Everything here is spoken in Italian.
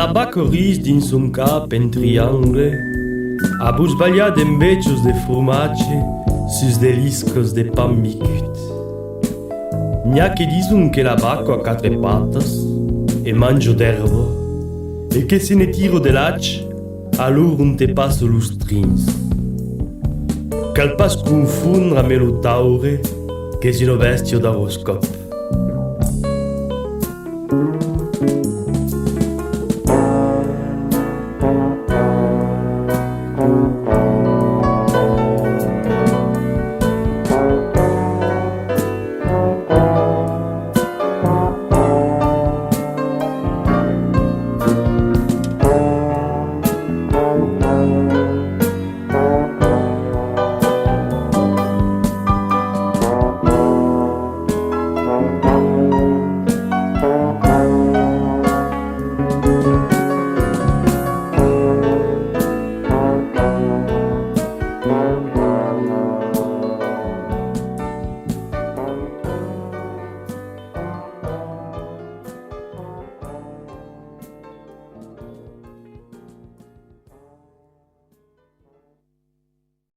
La bacca ris din son cap en triangle, a bus sbagliat en beccios de formatge sus de liscos de pan micut. N'ha che disun che la bacca ha quatre patas e mangio d'erba, e che se ne tiro de lac, allora un te passo lo strins. Cal pas confundra me lo taure, che si lo vestio d'aroscop.